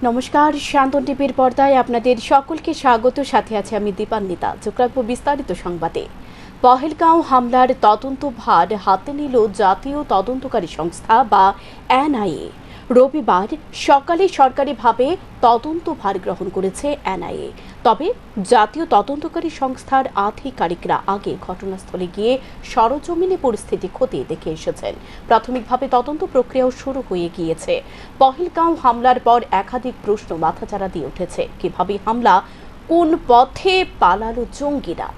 নমস্কার, শান্তন টিভির পর্দায় আপনাদের সকলকে স্বাগত। সাথে আছে আমি দীপান্বিতা। চোখ রাখবো বিস্তারিত সংবাদে। পহেলগাঁও হামলার তদন্তভার হাতে নিল জাতীয় তদন্তকারী সংস্থা বা এনআইএ। রবিবার সকালে সরকারিভাবে তদন্তভার গ্রহণ করেছে এনআইএ। তবে জাতীয় তদন্তকারী সংস্থার আধিকারিকরা আগে ঘটনাস্থলে গিয়ে সরজমিনে পরিস্থিতি খতিয়ে দেখে এসেছেন। প্রাথমিকভাবে তদন্ত প্রক্রিয়াও শুরু হয়ে গিয়েছে। পহেলগাঁও হামলার পর একাধিক প্রশ্ন মাথাচাড়া দিয়ে উঠেছে। কিভাবে হামলা, কোন পথে পালালো জঙ্গিরা,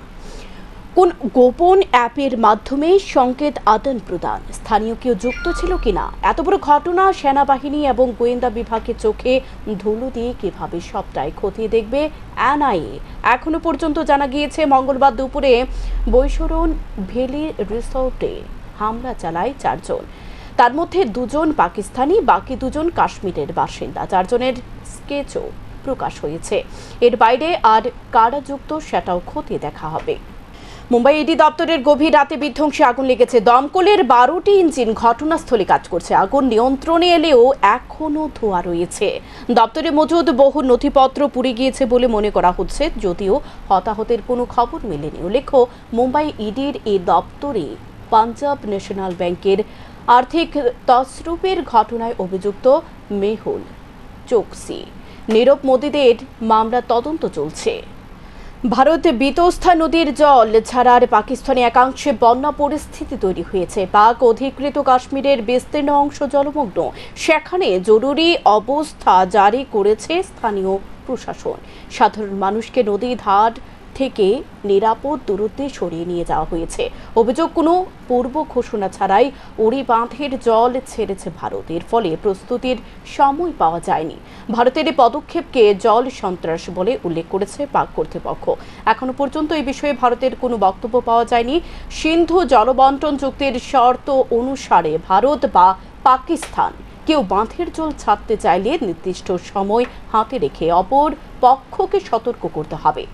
কোন গোপন অ্যাপের মাধ্যমে সংকেত আদান প্রদান, স্থানীয় কেউ যুক্ত ছিল কিনা, এত বড় ঘটনা সেনাবাহিনী এবং গোয়েন্দা বিভাগের চোখে ধুলো দিয়ে কিভাবে সবটাই খতিয়ে দেখবে এনআইএ। এখনো পর্যন্ত জানা গিয়েছে মঙ্গলবার দুপুরে বৈশরণ ভ্যালি রিসোর্টে হামলা চালায় 4 জন। তার মধ্যে 2 জন পাকিস্তানি, বাকি 2 জন কাশ্মীরের বাসিন্দা। 4 জনের স্কেচও প্রকাশ হয়েছে। এর বাইরে আর কারা যুক্ত সেটাও খতিয়ে দেখা হবে। মুম্বাই ইডি দপ্তরের গভীর রাতে বিধ্বংসী আগুন লেগেছে। দমকলের 12টি ইঞ্জিন ঘটনাস্থলে কাজ করছে। আগুন নিয়ন্ত্রণে এলেও এখনও ধোঁয়া রয়েছে। দপ্তরে মজুদ বহু নথিপত্র পুড়ে গিয়েছে বলে মনে করা হচ্ছে, যদিও হতাহতের কোনো খবর মেলেনি। উল্লেখ্য, মুম্বাই ইডির এই দপ্তরে পাঞ্জাব ন্যাশনাল ব্যাংকের আর্থিক তছরুপের ঘটনায় অভিযুক্ত মেহুল চোকসি, নীরব মোদীদের মামলা তদন্ত চলছে। ভারতে বিতস্তা নদীর জল ছাড়ার পাকিস্তানি একাংশে বন্যা পরিস্থিতি তৈরি হয়েছে। পাক অধিকৃত কাশ্মীরের বিস্তীর্ণ অংশ জলমগ্ন। সেখানে জরুরি অবস্থা জারি করেছে স্থানীয় প্রশাসন। সাধারণ মানুষকে নদী ধার থেকে নিরাপদ দূরত্বে সরিয়ে নিয়ে যাওয়া হয়েছে। অভিযোগ, কোনো পূর্ব ঘোষণা ছাড়াই উড়ি বাঁধের জল ছেড়েছে ভারত। এর ফলে প্রস্তুতির সময় পাওয়া যায়নি। ভারতের এই পদক্ষেপকে জল সন্ত্রাস বলে উল্লেখ করেছে পাক কর্তৃপক্ষ। এখনো পর্যন্ত এই বিষয়ে ভারতের কোনো বক্তব্য পাওয়া যায়নি। সিন্ধু জলবন্টন চুক্তির শর্ত অনুসারে ভারত বা পাকিস্তান কেউ বাঁধের জল ছাড়তে চাইলে নির্দিষ্ট সময় হাতে রেখে অপর পক্ষকে সতর্ক করতে হবে।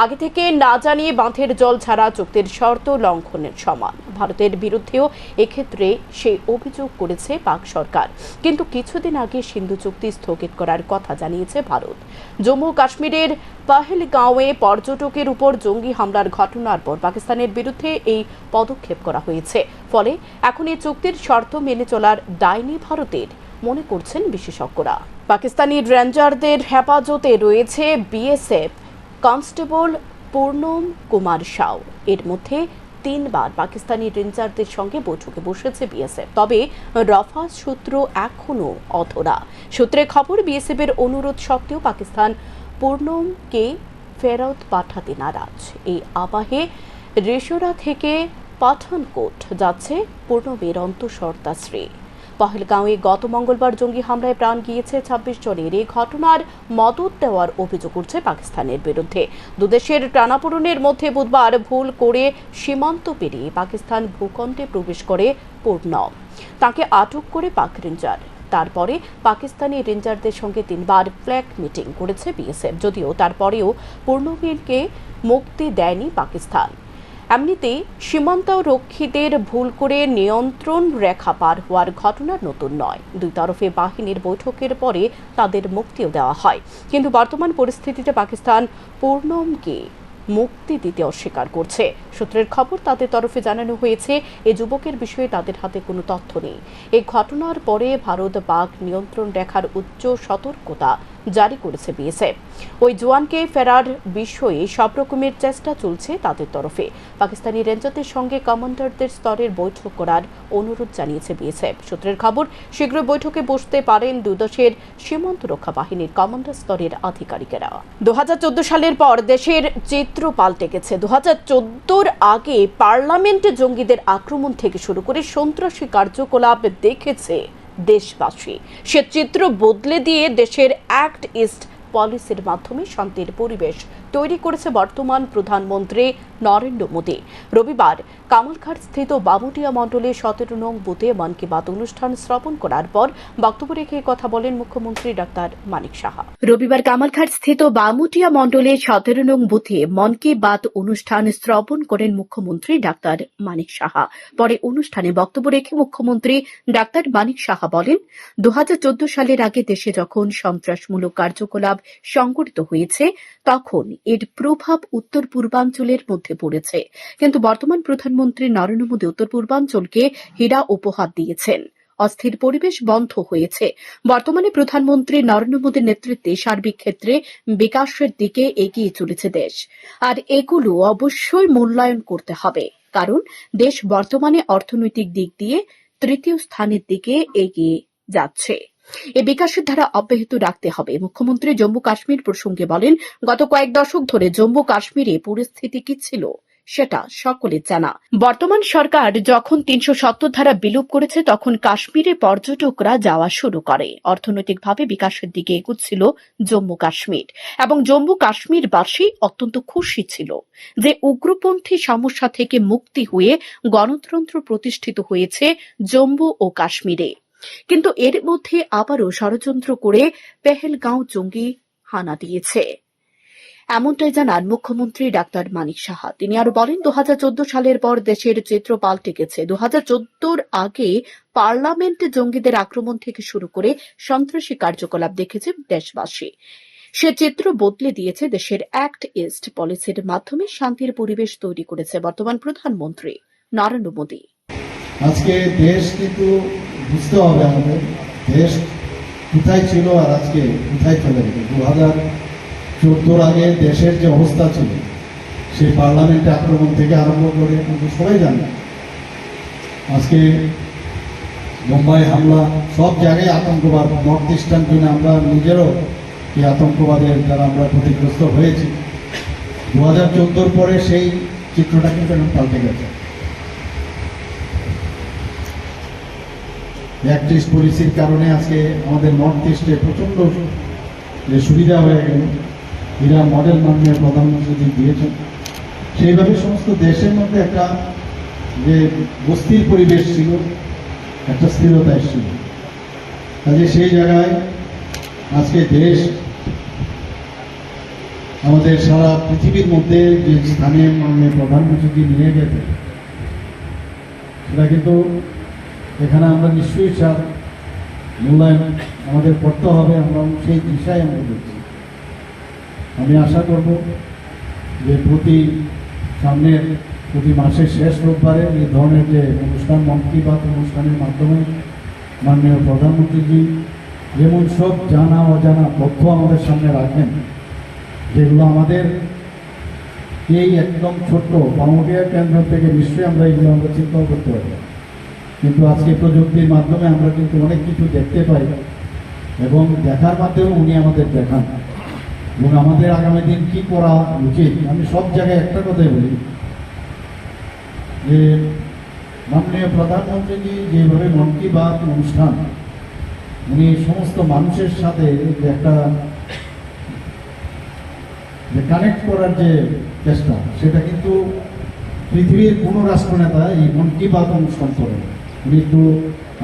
আগে থেকে না জানিয়ে বাঁধের জল ছাড়া চুক্তির শর্ত লঙ্ঘনের সমান। ভারতের বিরুদ্ধেও এক্ষেত্রে সেই অভিযোগ করেছে পাক সরকার। কিন্তু কিছুদিন আগে সিন্ধু চুক্তি স্থগিত করার কথা জানিয়েছে ভারত। জম্মু কাশ্মীরের পহেলগাঁওয়ে পর্যটকের উপর জঙ্গি হামলার ঘটনার পর পাকিস্তানের বিরুদ্ধে এই পদক্ষেপ করা হয়েছে। ফলে এখন এই চুক্তির শর্ত মেনে চলার দায় নেই ভারতের, মনে করছেন বিশেষজ্ঞরা। পাকিস্তানি রেঞ্জারদের হেফাজতে রয়েছে বিএসএফ কনস্টেবল পূর্ণম কুমার সাউ। এর মধ্যে 3 বার পাকিস্তানি রেঞ্জারদের সঙ্গে বৈঠকে বসেছে বিএসএফ। তবে রফা সূত্র এখনও অধরা। সূত্রে খবর, বিএসএফ এর অনুরোধ সত্ত্বেও পাকিস্তান পূর্ণমকে ফেরত পাঠাতে নারাজ। এই আবাহে রেশোরা থেকে পাঠানকোট যাচ্ছে পূর্ণমের অন্তঃসত্ত্বা। পহেলগাঁওয়ে গত মঙ্গলবার জঙ্গি হামলায় প্রাণ গিয়েছে 26 জনের। এই ঘটনার মদত দেওয়ার অভিযোগ উঠছে পাকিস্তানের বিরুদ্ধে। দুদেশের টানাপোড়েনের মধ্যে বুধবার ভুল করে সীমান্ত পেরিয়ে পাকিস্তান ভূখণ্ডে প্রবেশ করে পূর্ণম। তাকে আটক করে পাক রেঞ্জার। তারপরে পাকিস্তানি রেঞ্জারদের সঙ্গে 3 বার ফ্ল্যাগ মিটিং করেছে বিএসএফ। যদিও তারপরেও পূর্ণমকে মুক্তি দেয়নি পাকিস্তান। এমনিতেই সীমান্ত রক্ষীদের ভুল করে নিয়ন্ত্রণ রেখা পার হওয়ার ঘটনা নতুন নয়। 2 তরফে বাহিনীর বৈঠকের পরে তাদের মুক্তিও দেওয়া হয়। কিন্তু বর্তমান পরিস্থিতিতে পাকিস্তান পূর্ণমকে মুক্তি দিতে অস্বীকার করছে। সূত্রের খবর, তাদের তরফে জানানো হয়েছে এই যুবকের বিষয়ে তাদের হাতে কোনো তথ্য নেই। এই ঘটনার পরে ভারত পাক নিয়ন্ত্রণ রেখার উচ্চ সতর্কতা জারি করেছে বিএসএফ। ওই জওয়ানকে ফেরার বিষয়ে সব রকমের চেষ্টা চলছে তাদের তরফে। পাকিস্তানি রেঞ্জারদের সঙ্গে কমান্ডারদের স্তরের বৈঠক করার অনুরোধ জানিয়েছে বিএসএফ। সূত্রের খবর, শীঘ্রই বৈঠকে বসতে পারেন দুদেশের সীমান্ত রক্ষা বাহিনীর কমান্ডার স্তরের আধিকারিকেরা। 2014 সালের পর দেশের চিত্র পাল্টে গেছে। 2014-র আগে পার্লামেন্টে জঙ্গিদের আক্রমণ থেকে শুরু করে সন্ত্রাসী কার্যকলাপ দেখেছে দেশবাসী। সে চিত্র বদলে দিয়ে দেশের অ্যাক্ট ইস্ট পলিসির মাধ্যমে শান্তির পরিবেশ তৈরি করেছে বর্তমান প্রধানমন্ত্রী নরেন্দ্র মোদী। রবিবার কামালঘাট স্থিত বামুটিয়া মণ্ডলের 17 নং বুথে মন কি বাত অনুষ্ঠান শ্রবণ করার পর বক্তব্য রেখে কথা বলেন মুখ্যমন্ত্রী ডাক্তার মানিক সাহা। রবিবার কামালঘাট স্থিত বামুটিয়া মণ্ডলের 17 নং বুথে মন কি বাত অনুষ্ঠান শ্রবণ করেন মুখ্যমন্ত্রী ডাক্তার মানিক সাহা। পরে অনুষ্ঠানে বক্তব্য রেখে মুখ্যমন্ত্রী ডাক্তার মানিক সাহা বলেন, 2014 সালের আগে দেশে যখন সন্ত্রাসমূলক কার্যকলাপ সংঘটিত হয়েছে তখন এর প্রভাব উত্তর পূর্বাঞ্চলের মধ্যে পড়েছে, কিন্তু বর্তমান প্রধানমন্ত্রী নরেন্দ্র মোদী উত্তর পূর্বাঞ্চলকে হীরা উপহার দিয়েছেন। অস্থির পরিবেশ বন্ধ হয়েছে। বর্তমানে প্রধানমন্ত্রী নরেন্দ্র মোদীর নেতৃত্বে সার্বিক ক্ষেত্রে বিকাশের দিকে এগিয়ে চলেছে দেশ, আর এগুলো অবশ্যই মূল্যায়ন করতে হবে, কারণ দেশ বর্তমানে অর্থনৈতিক দিক দিয়ে তৃতীয় স্থানের দিকে এগিয়ে যাচ্ছে। এই বিকাশের ধারা অব্যাহত রাখতে হবে। মুখ্যমন্ত্রী জম্মু কাশ্মীর প্রসঙ্গে বলেন, গত কয়েক দশক ধরে জম্মু কাশ্মীরে পরিস্থিতি কি ছিল সেটা সকলের জানা। বর্তমান সরকার যখন 370 ধারা বিলোপ করেছে তখন কাশ্মীরে পর্যটকরা যাওয়া শুরু করে। অর্থনৈতিকভাবে বিকাশের দিকে এগুচ্ছিল জম্মু কাশ্মীর, এবং জম্মু কাশ্মীরবাসী অত্যন্ত খুশি ছিল যে উগ্রপন্থী সমস্যা থেকে মুক্তি হয়ে গণতন্ত্র প্রতিষ্ঠিত হয়েছে জম্মু ও কাশ্মীরে। কিন্তু এর মধ্যে আবারও ষড়যন্ত্র করে পেহেলগাঁও জঙ্গি হানা দিয়েছে, এমনটাই জানান মুখ্যমন্ত্রী ডাক্তার মানিক সাহা। তিনি আরো বলেন, 2014 সালের পর দেশের চিত্র পাল্টে গেছে। 2014-র আগে পার্লামেন্টে জঙ্গিদের আক্রমণ থেকে শুরু করে সন্ত্রাসী কার্যকলাপ দেখেছে দেশবাসী। সে চিত্র বদলে দিয়েছে দেশের অ্যাক্ট ইস্ট পলিসির মাধ্যমে শান্তির পরিবেশ তৈরি করেছে বর্তমান প্রধানমন্ত্রী নরেন্দ্র মোদী। আজকে দেশ কিন্তু বুঝতে হবে, আমাদের দেশ কোথায় ছিল আর আজকে কোথায় চলে গেছে। 2014 আগে দেশের যে অবস্থা ছিল, সেই পার্লামেন্টে আক্রমণ থেকে আরম্ভ করে কিন্তু সবাই জানে, আজকে মুম্বাই হামলা, সব জায়গায় আতঙ্কবাদ, নর্থ ইস্টার্ন জন্য আমরা নিজেরও এই আতঙ্কবাদের দ্বারা আমরা ক্ষতিগ্রস্ত হয়েছি। 2014 পরে সেই চিত্রটা কিন্তু এখন পাল্টে গেছে। অ্যাক্ট ইস্ট পলিসির কারণে আজকে আমাদের নর্থ ইস্টে প্রচণ্ড যে সুবিধা হয়ে গেল, এরা মডেল মাননীয় প্রধানমন্ত্রী দিয়েছেন, সেইভাবে সমস্ত দেশের মধ্যে একটা যে বস্তির পরিবেশ ছিল, একটা স্থিরতা এসেছিল। কাজে সেই জায়গায় আজকে দেশ আমাদের সারা পৃথিবীর মধ্যে যে স্থানে মাননীয় প্রধানমন্ত্রী নিয়ে গেছে, সেটা কিন্তু এখানে আমরা নিশ্চয়ই স্যার মূল্যায়ন আমাদের করতে হবে। আমরা সেই দিশায় আমরা দেখছি। আমি আশা করব যে প্রতি মাসের শেষ রোববারে এই ধরনের যে অনুষ্ঠান, মন কি বাত অনুষ্ঠানের মাধ্যমে মাননীয় প্রধানমন্ত্রীজি যেমন সব জানা অজানা তথ্য আমাদের সামনে রাখেন, যেগুলো আমাদের এই একদম ছোট্ট বামুটিয়া কেন্দ্র থেকে নিশ্চয়ই আমরা এগুলো আমরা চিন্তাও করতে পারি, কিন্তু আজকে প্রযুক্তির মাধ্যমে আমরা কিন্তু অনেক কিছু দেখতে পাই, এবং দেখার মাধ্যমে উনি আমাদের দেখান, এবং আমাদের আগামী দিন কি করা উচিত। আমি সব জায়গায় একটা কথাই বলি যে মাননীয় প্রধানমন্ত্রী যেভাবে মন কি বাত অনুষ্ঠান, উনি সমস্ত মানুষের সাথে একটা যে কানেক্ট করার যে চেষ্টা, সেটা কিন্তু পৃথিবীর কোনো রাষ্ট্রনেতা এই মন কি বাত অনুষ্ঠান করেন। উনি একটু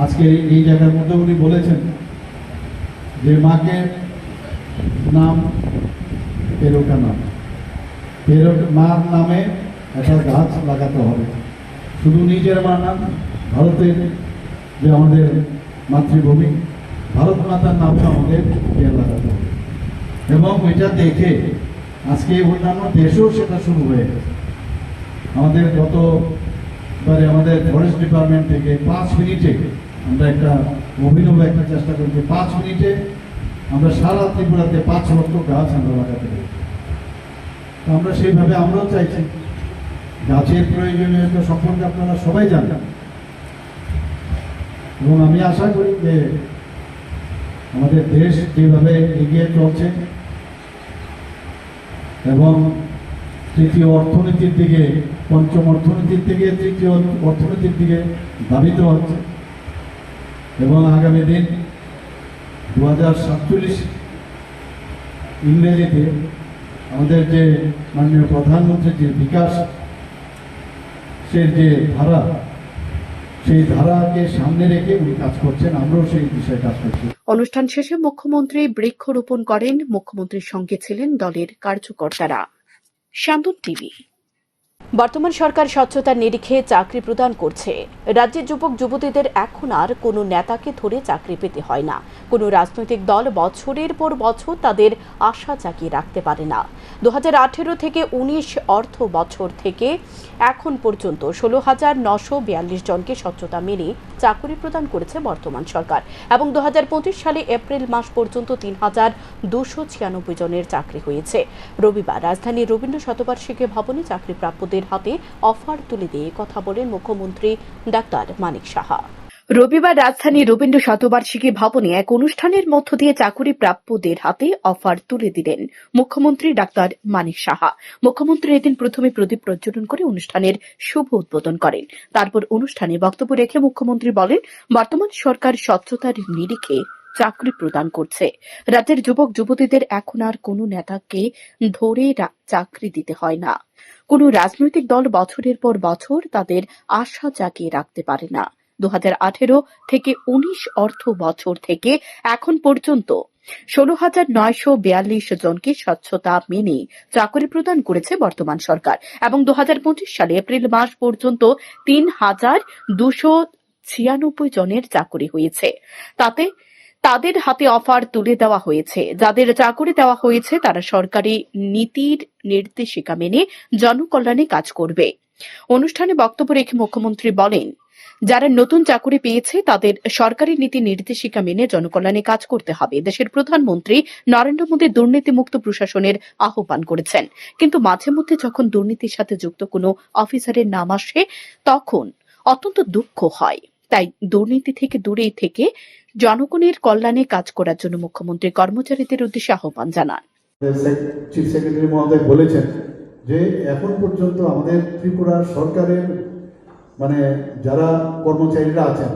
আজকে এই জায়গার মধ্যে উনি বলেছেন যে মাকে নাম পেরোটা নাম, মার নামে একটা গাছ লাগাতে হবে। শুধু নিজের মার নাম, ভারতের যে আমাদের মাতৃভূমি, ভারত মাতার নামে আমাদের লাগাতে হবে। এবং এটা দেখে আজকে অন্যান্য দেশেও সেটা শুরু হয়ে গেছে। আমাদের গতবারে আমাদের ফরেস্ট ডিপার্টমেন্ট থেকে 5 মিনিটে আমরা একটা অভিনব একটা চেষ্টা করেছি। 5 মিনিটে আমরা সারা ত্রিপুরাতে 5 লক্ষ গাছ আমরা লাগাতে পারি। তো আমরা সেইভাবে আমরাও চাইছি। গাছের প্রয়োজনীয়তা সম্পর্কে আপনারা সবাই জানেন, এবং আমি আশা করি যে আমাদের দেশ যেভাবে এগিয়ে চলছে এবং তৃতীয় অর্থনীতির দিকে, পঞ্চম অর্থনীতির থেকে তৃতীয় অর্থনীতির দিকে ধাবিত হচ্ছে, এবং আগামী দিন 2047 ইংরেজিতে আমাদের যে মাননীয় প্রধানমন্ত্রীর যে বিকাশ সে যে ধারা, সেই ধারাকে সামনে রেখে উনি কাজ করছেন, আমরাও সেই বিষয়ে কাজ করছি। অনুষ্ঠান শেষে মুখ্যমন্ত্রী বৃক্ষরোপণ করেন। মুখ্যমন্ত্রীর সঙ্গে ছিলেন দলের কার্যকর্তারা। শান্তন টিভি। বর্তমান সরকার স্বচ্ছতার নিরিখে চাকরি প্রদান করছে। রাজ্যের যুবক যুবতীদের এখন আর কোনো নেতাকে ধরে চাকরি পেতে হয় না। কোনো রাজনৈতিক দল বছরের পর বছর তাদের আশা জাগিয়ে রাখতে পারে না। 2018 থেকে 19 অর্থ বছর থেকে এখন পর্যন্ত 16,942 জনকে স্বচ্ছতা মেনে চাকরি প্রদান করেছে বর্তমান সরকার এবং 2025 সালে এপ্রিল মাস পর্যন্ত 3,296 জনের চাকরি হয়েছে। রবিবার রাজধানীর রবীন্দ্র শতবার্ষিকী ভবনে চাকরিপ্রাপ্যদের হাতে অফার তুলে দিয়ে কথা বলেন মুখ্যমন্ত্রী ডাক্তার মানিক সাহা। রবিবার রাজধানীর রবীন্দ্র শতবার্ষিকী ভবনে এক অনুষ্ঠানের মধ্য দিয়ে চাকরি প্রাপ্যদের হাতে অফার তুলে দিলেন মুখ্যমন্ত্রী ডাক্তার মানিক সাহা। মুখ্যমন্ত্রী এদিন প্রথমে প্রদীপ প্রজ্বলন করে অনুষ্ঠানের শুভ উদ্বোধন করেন। তারপর অনুষ্ঠানে বক্তব্য রেখে মুখ্যমন্ত্রী বলেন, বর্তমান সরকার স্বচ্ছতার নিরিখে চাকরি প্রদান করছে। রাজ্যের যুবক যুবতীদের এখন আর কোনো নেতাকে ধরে চাকরি দিতে হয় না। কোনো রাজনৈতিক দল বছরের পর বছর তাদের আশা জাগিয়ে রাখতে পারে না। 2018 থেকে 19 অর্থ বছর থেকে এখন পর্যন্ত 16,942 জনকে স্বচ্ছতা মেনে চাকরি প্রদান করেছে বর্তমান সরকার এবং 2025 সালে এপ্রিল মাস পর্যন্ত 3,296 জনের চাকরি হয়েছে। তাতে তাদের হাতে অফার তুলে দেওয়া হয়েছে। যাদের চাকরি দেওয়া হয়েছে তারা সরকারি নীতির নির্দেশিকা মেনে জনকল্যাণে কাজ করবে। অনুষ্ঠানে বক্তব্য রেখে মুখ্যমন্ত্রী বলেন, যারা নতুন চাকরি পেয়েছে তাদের সরকারি নীতি নির্দেশিকা মেনে জনকল্যাণে কাজ করতে হবে। দেশের প্রধানমন্ত্রী নরেন্দ্র মোদী দুর্নীতিমুক্ত প্রশাসনের আহ্বান করেছেন, কিন্তু মাঝে মধ্যে যখন দুর্নীতির সাথে যুক্ত কোনো অফিসারের নাম আসে তখন অত্যন্ত দুঃখ হয়। তাই দুর্নীতি থেকে দূরেই থেকে জনগণের কল্যাণে কাজ করার জন্য মুখ্যমন্ত্রী কর্মচারীদের উদ্দেশ্যে আহ্বান জানান। চিফ সেক্রেটারি মহোদয় বলেছেন যে এখন পর্যন্ত আমাদের ত্রিপুরা সরকারের যারা কর্মচারীরা আছেন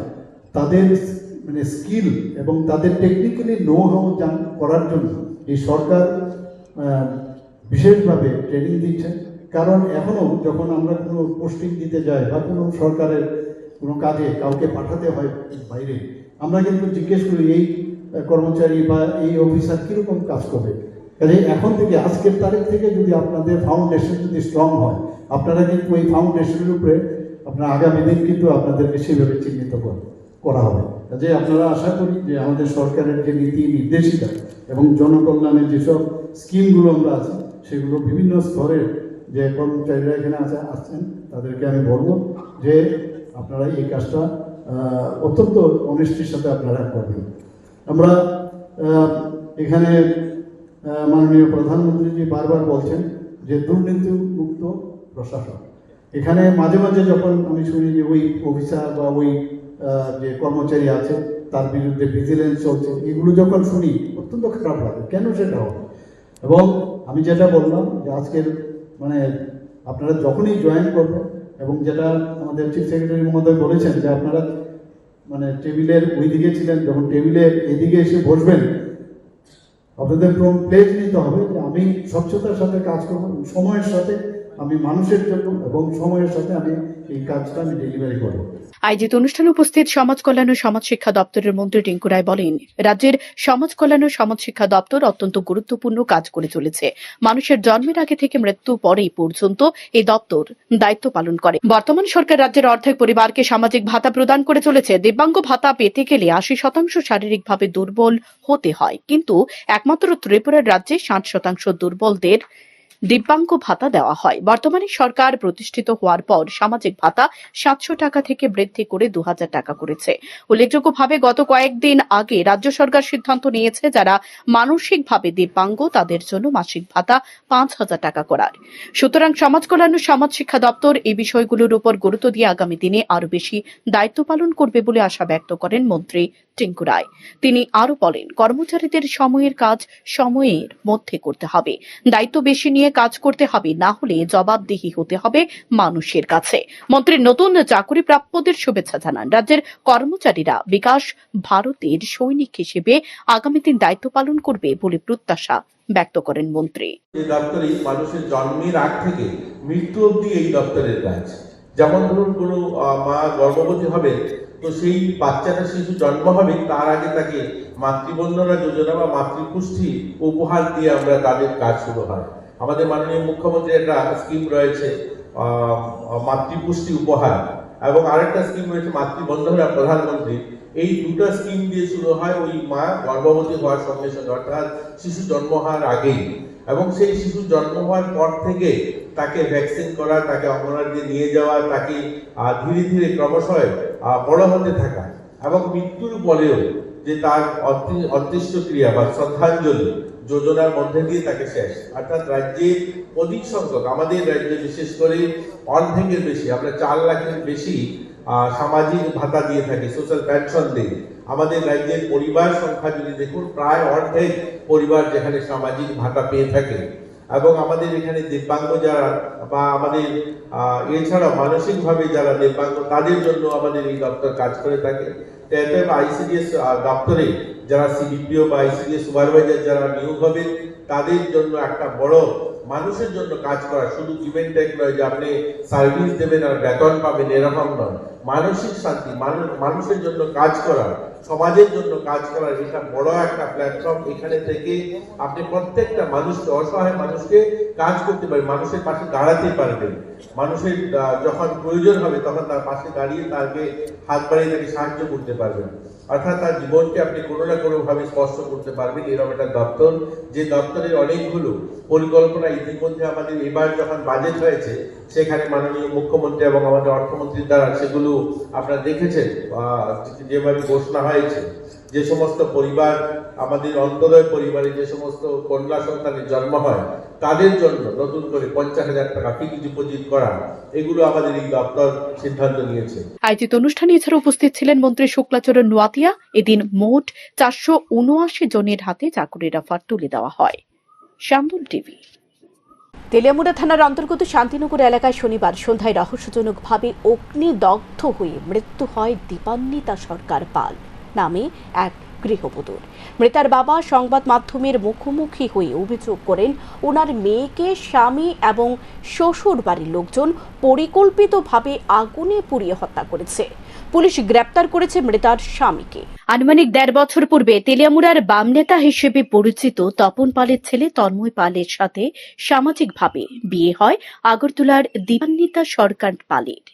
তাদের স্কিল এবং তাদের টেকনিক্যালি নো হাউ করার জন্য এই সরকার বিশেষভাবে ট্রেনিং দিচ্ছে। কারণ এখনো যখন আমরা কোনো পোস্টিং দিতে যাই বা কোনো সরকারের কোনো কাজে কাউকে পাঠাতে হয় বাইরে, আমরা কিন্তু জিজ্ঞেস করি এই কর্মচারী বা এই অফিসার কীরকম কাজ করবে। কাজে এখন থেকে আজকের তারিখ থেকে যদি আপনাদের ফাউন্ডেশন যদি স্ট্রং হয়, আপনারা কিন্তু এই ফাউন্ডেশনের উপরে আপনার আগামী দিন কিন্তু আপনাদেরকে সেভাবে চিহ্নিত করা হবে। কাজে আপনারা আশা করি যে আমাদের সরকারের যে নীতি নির্দেশিকা এবং জনকল্যাণের যেসব স্কিমগুলো আমরা আছে সেগুলো বিভিন্ন স্তরের যে কর্মচারীরা এখানে আসছেন তাদেরকে আমি বলবো যে আপনারা এই কাজটা অত্যন্ত অনেস্টির সাথে আপনারা করবেন। আমরা এখানে মাননীয় প্রধানমন্ত্রীজি বারবার বলছেন যে দুর্নীতিমুক্ত প্রশাসন। এখানে মাঝে মাঝে যখন আমি শুনি যে ওই অফিসার বা ওই যে কর্মচারী আছে তার বিরুদ্ধে ভিজিলেন্স চলছে, এগুলো যখন শুনি অত্যন্ত খারাপ লাগে। কেন সেটা হবে? এবং আমি যেটা বললাম যে আজকের আপনারা যখনই জয়েন করবেন এবং যেটা আমাদের চিফ সেক্রেটারি মহোদয় বলেছেন যে আপনারা টেবিলের ওই দিকে ছিলেন, যখন টেবিলের এদিকে এসে বসবেন আপনাদের প্লেজ নিতে হবে যে আমি স্বচ্ছতার সাথে কাজ করব, সময়ের সাথে আমি মানুষের জন্য এবং সময়ের সাথে আমি এই কাজটা আমি ডেলিভারি করব। আয়োজিত অনুষ্ঠানে উপস্থিত সমাজ কল্যাণ ও সমাজ শিক্ষা দপ্তরের মন্ত্রী টিঙ্কু রায় বলেন, রাজ্যের সমাজ কল্যাণ ও সমাজ শিক্ষা দপ্তর অত্যন্ত গুরুত্বপূর্ণ কাজ করে চলেছে। মানুষের জন্মের আগে থেকে মৃত্যু পরেই পর্যন্ত এই দপ্তর দায়িত্ব পালন করে। বর্তমান সরকার রাজ্যের অর্ধেক পরিবারকে সামাজিক ভাতা প্রদান করে চলেছে। দিব্যাঙ্গ ভাতা পেতে গেলে 80% শারীরিকভাবে দুর্বল হতে হয়, কিন্তু একমাত্র ত্রিপুরার রাজ্যে 60% দুর্বলদের দিব্যাঙ্গ ভাতা দেওয়া হয়। বর্তমানে সরকার প্রতিষ্ঠিত হওয়ার পর সামাজিক ভাতা 700 টাকা থেকে বৃদ্ধি করে 2000 টাকা করেছে। উল্লেখযোগ্যভাবে গত কয়েকদিন আগে রাজ্য সরকার সিদ্ধান্ত নিয়েছে যারা মানসিকভাবে দিব্যাঙ্গ তাদের জন্য মাসিক ভাতা 5000 টাকা করার। সুতরাং সমাজ কল্যাণ ও সমাজ শিক্ষা দপ্তর এই বিষয়গুলোর উপর গুরুত্ব দিয়ে আগামী দিনে আরো বেশি দায়িত্ব পালন করবে বলে আশা ব্যক্ত করেন মন্ত্রী টিঙ্কু রায়। তিনি আরো বলেন, কর্মচারীদের সময়ের কাজ সময়ের মধ্যে করতে হবে, দায়িত্ব বেশি নিয়ে কাজ করতে হবে, না হলে জবাবদিহি হতে হবে মানুষের কাছে। মন্ত্রী নতুন চাকরি প্রাপ্যদের শুভেচ্ছা জানান। রাজ্যের কর্মচারীরা বিকাশ ভারতের সৈনিক হিসেবে আগামী দিন দায়িত্ব পালন করবে বলে প্রত্যাশা ব্যক্ত করেন মন্ত্রী। এই দপ্তরে মানুষের জন্মের আগ থেকে মৃত্যু অবধি এই দপ্তরের কাজ। যেমন ধরুন কোনো মা গর্ভবতী হবে, তো সেই বাচ্চাটা শিশু জন্ম হবে, তার আগে তাকে মাতৃবন্দনা যোজনা বা মাতৃপুষ্টি উপহার দিয়ে আমরা তাদের কাজ শুরু হয়। আমাদের মাননীয় মুখ্যমন্ত্রীর একটা স্কিম রয়েছে মাতৃপুষ্টি উপহার, এবং আরেকটা স্কিম রয়েছে মাতৃবন্দনা প্রধানমন্ত্রী। এই দুটো স্কিম দিয়ে শুরু হয় ওই মা গর্ভবতী হওয়ার সঙ্গে সঙ্গে, অর্থাৎ শিশু জন্ম হওয়ার আগেই। এবং সেই শিশু জন্ম হওয়ার পর থেকে তাকে ভ্যাকসিন করা, তাকে অঙ্গনওয়াড়ি নিয়ে যাওয়া, তাকে ধীরে ধীরে ক্রমশ বড় হতে থাকা, এবং মৃত্যুর পরেও যে তার অন্ত্যেষ্টিক্রিয়া বা শ্রদ্ধাঞ্জলি যোজনার মধ্যে দিয়ে তাকে শেষ। অর্থাৎ রাজ্যের অধিক সংখ্যক, আমাদের রাজ্যে বিশেষ করে অর্ধেকের বেশি, আমরা 4 লাখের বেশি সামাজিক ভাতা দিয়ে থাকি, সোশ্যাল পেনশন দিই। আমাদের রাজ্যের পরিবার সংখ্যা যদি দেখুন, প্রায় অর্ধেক পরিবার যেখানে সামাজিক ভাতা পেয়ে থাকে। এবং আমাদের এখানে দিব্যাঙ্গ যারা বা আমাদের এছাড়া মানসিকভাবে যারা দিব্যাঙ্গ, তাদের জন্য আমাদের এই দপ্তর কাজ করে থাকে। আইসিডিএস দপ্তরে যারা সিডিপিও বা আইসিডিএস সুপারভাইজার যারা নিয়োগ হবে, তাদের জন্য একটা বড় মানুষের জন্য কাজ করা, শুধু গিভেন টেক নয় যে আপনি সার্ভিস দেবেন আর বেতন পাবেন, এরকম নয়। মানসিক শান্তি, মানুষের জন্য কাজ করা, সমাজের জন্য কাজ করার এটা বড় একটা প্ল্যাটফর্ম। এখানে থেকে আপনি প্রত্যেকটা মানুষকে, অসহায় মানুষকে কাজ করতে পারবেন, মানুষের পাশে দাঁড়াতে পারবেন, মানুষের যখন প্রয়োজন হবে তখন তার পাশে দাঁড়িয়ে তাকে হাত বাড়িয়ে তাকে সাহায্য করতে পারবেন। অর্থাৎ তার জীবনকে আপনি কোনো না কোনো ভাবে স্পর্শ করতে পারবেন, এরকম একটা দপ্তর। যে দপ্তরের অনেকগুলো পরিকল্পনা ইতিমধ্যে আমাদের এবার যখন বাজেট হয়েছে, সেখানে মাননীয় মুখ্যমন্ত্রী এবং আমাদের অর্থমন্ত্রীর দ্বারা সেগুলো আপনারা দেখেছেন যেভাবে ঘোষণা হয়েছে। যে সমস্ত পরিবার, আমাদের অন্তোদয় পরিবারে যে সমস্ত কন্যা সন্তানের জন্ম হয়, তাদের জন্য নতুন করে 50,000 টাকা ফিক্সড ডিপোজিট করা, এগুলো আমাদের এই দপ্তর সিদ্ধান্ত নিয়েছে। আয়োজিত অনুষ্ঠানে এছাড়া উপস্থিত ছিলেন মন্ত্রী শুক্লাচরণ নোয়াতিয়া। এদিন মোট 479 জনের হাতে চাকরির অফার তুলে দেওয়া হয়। শামদুল টিভি। তেলিয়ামুড়া থানার অন্তর্গত শান্তিনগর এলাকায় শনিবার সন্ধ্যায় রহস্যজনকভাবে অগ্নিদগ্ধ হয়ে মৃত্যু হয় দীপান্বিতা সরকার পাল নামে এক গৃহবধূর। মৃতার বাবা সংবাদ মাধ্যমের মুখোমুখি হয়ে অভিযোগ করেন, ওনার মেয়েকে স্বামী এবং শ্বশুর বাড়ির লোকজন পরিকল্পিতভাবে আগুনে পুড়িয়ে হত্যা করেছে। পুলিশ গ্রেপ্তার করেছে মৃতার স্বামীকে। আনুমানিক 1.5 বছর পূর্বে তেলিয়ামুড়ার বাম নেতা হিসেবে পরিচিত তপন পালের ছেলে তন্ময় পালের সাথে সামাজিকভাবে বিয়ে হয় আগরতলার দীপান্বিতা সরকার পালের।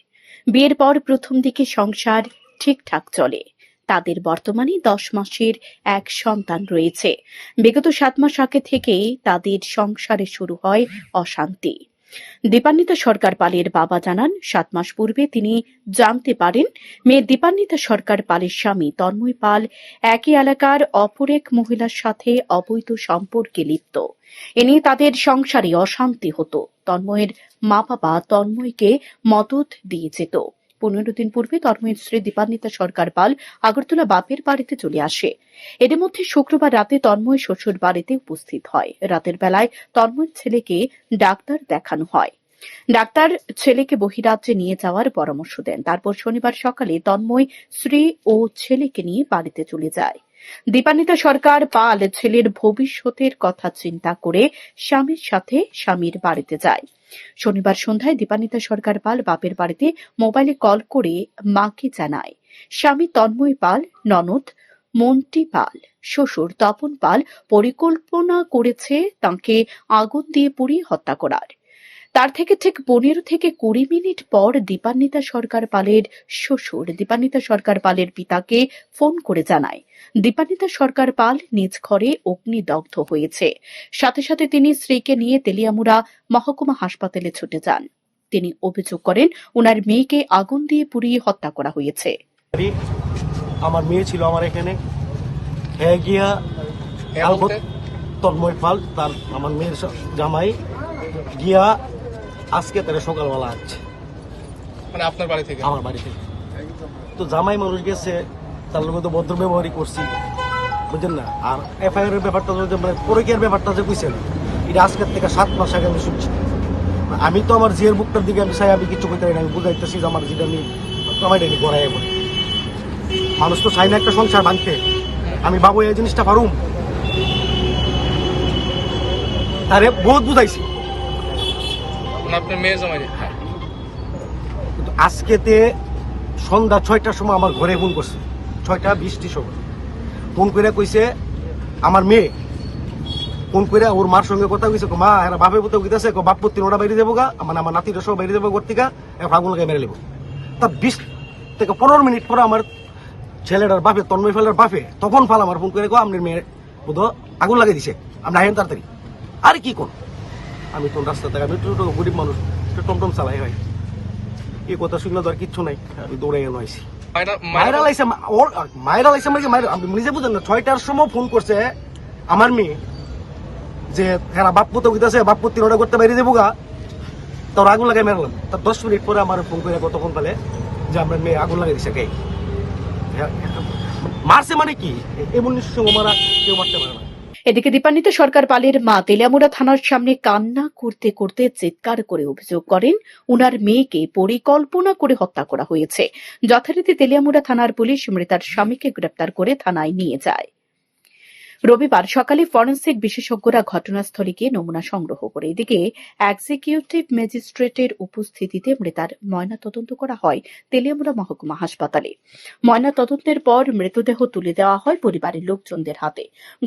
বিয়ের পর প্রথম দিকে সংসার ঠিকঠাক চলে। তাদের বর্তমানে 10 মাসের এক সন্তান রয়েছে। বিগত 7 মাস আগে থেকে তাদের সংসারে শুরু হয় অশান্তি। দীপান্বিতা সরকার পালের বাবা জানান, 7 মাস পূর্বে তিনি জানতে পারেন মেয়ে দীপান্বিতা সরকার পালের স্বামী তন্ময় পাল একই এলাকার অপর এক মহিলার সাথে অবৈধ সম্পর্কে লিপ্ত। এ নিয়ে তাদের সংসারে অশান্তি হতো। তন্ময়ের মা বাবা তন্ময়কে মদত দিয়ে যেত। 15 দিন পূর্বে তন্ময়ের স্ত্রী দীপান্বিতা সরকার পাল আগরতলা বাপের বাড়িতে চলে আসে। এর মধ্যে শুক্রবার রাতে তন্ময় শ্বশুর বাড়িতে উপস্থিত হয়। রাতের বেলায় তন্ময়ের ছেলেকে ডাক্তার দেখানো হয়। ডাক্তার ছেলেকে বহিরাজ্যে নিয়ে যাওয়ার পরামর্শ দেন। তারপর শনিবার সকালে তন্ময় স্ত্রী ও ছেলেকে নিয়ে বাড়িতে চলে যায়। দীপান্বিতা সরকার পাল ছেলের ভবিষ্যতের কথা চিন্তা করে স্বামীর সাথে স্বামীর বাড়িতে যায়। শনিবার সন্ধ্যায় দীপান্বিতা সরকার পাল বাপের বাড়িতে মোবাইলে কল করে মাকে জানায়, স্বামী তন্ময় পাল, ননদ মন্টি পাল, শ্বশুর তপন পাল পরিকল্পনা করেছে তাঁকে আগুন দিয়ে পুড়িয়ে হত্যা করার। তার থেকে ঠিক 15 থেকে 20 মিনিট পর দীপান্বিতা সরকার পালের শ্বশুর দীপান্বিতা সরকার পালের পিতাকে ফোন করে জানায়, দীপান্বিতা সরকার পাল নিজ ঘরে অগ্নিদগ্ধ হয়েছে। সাথে সাথে তিনি স্ত্রীকে নিয়ে তেলিয়ামুড়া মহকুমা হাসপাতালে ছুটে যান। তিনি অভিযোগ করেন, ওনার মেয়েকে আগুন দিয়ে পুড়িয়ে হত্যা করা হয়েছে। আমার মেয়ে ছিল আমার এখানে, গিয়া তন্ময় পাল তার আমার মেয়ের জামাই গিয়া আজকে তারা সকালবেলা আসছে, মানে আপনার বাড়ি থেকে? আমার বাড়ি থেকে। তো জামাই মানুষ গেছে তার লোক তো ভদ্র ব্যবহারই করছি, বুঝছেন না। আর এফআইআর এর ব্যাপারটা যে মানে পরকীয়ার ব্যাপারটা যে কইছেন, এটা আজকের থেকে 7 মাস আগে আমি শুনছি। আমি তো আমার জিয়ের বুকটার দিকে আমি চাই, আমি কিছু কইতে পারি না, আমি বুঝাইতেছি যে আমার যেটা আমি কামাইটানি গড়াই এমন মানুষ তো চাই না একটা সংসার ভাঙতে। আমি বাবু এই জিনিসটা পারুম, আরে বহুত বুঝাইছি। আপনার মেয়ে জমাই কিন্তু আজকেতে সন্ধ্যা 6টার সময় আমার ঘরে ফোন করছে, 6:20 সময় ফোন করে কইছে আমার মেয়ে ফোন করে ওর মার সঙ্গে কথা কইছে, মা এরা বাপের পুতে কইতেছে বাপ পুত্র ওরা বাইরে যাবো গা, মানে আমার নাতিটা সব বাইরে যাবো কর্তিকা ফাগুন লাগাই মেরে নেবো। তার 20 থেকে 15 মিনিট পরে আমার ছেলেটার বাপে তন্ময় ফেলার বাপে তখন ফাল আমার ফোন করে আপনার মেয়ের বোধ আগুন লাগাই দিছে, আমরা হেন তাড়াতাড়ি। আরে কি কোন আমি কোন রাস্তা থেকে, আমি একটু গরিব মানুষ, একটু টমটম চালাই হয়, এই কথা শুনলে তো আর কিচ্ছু নাই, আমি দৌড়াই এনে আইসি। মায়েরা লাইছে আপনি নিজে বুঝেন না। 6টার সময় ফোন করছে আমার মেয়ে যে হ্যাঁ বাপ পুতে কইতাছে বাপ পুত্র ওটা করতে বাইরে যাবো গা, তোর আগুন লাগাই মেরলাম। তার 10 মিনিট পরে আমার ফোন করে তখন বলে যে আমার মেয়ে আগুন লাগাই দিছে। কে মারছে মানে কি, এমন নিশ্চয় মারা কেউ মারতে পারে না। এদিকে দীপান্বিত সরকার পালের মা তেলিয়ামুড়া থানার সামনে কান্না করতে করতে চিৎকার করে অভিযোগ করেন উনার মেয়েকে পরিকল্পনা করে হত্যা করা হয়েছে। যথারীতি তেলিয়ামুড়া থানার পুলিশ মৃতার স্বামীকে গ্রেপ্তার করে থানায় নিয়ে যায়। রবিবার সকালে ফরেনসিক বিশেষজ্ঞরা ঘটনাস্থলে গিয়ে নমুনা সংগ্রহ করে। এদিকে এক্সিকিউটিভ ম্যাজিস্ট্রেটের উপস্থিতিতে মৃতার ময়নাতদন্ত করা হয় তেলিয়ামুড়া মহকুমা হাসপাতালে। ময়নাতদন্তের পর মৃতদেহ তুলে দেওয়া হয় পরিবারের লোকজনদের হাতে।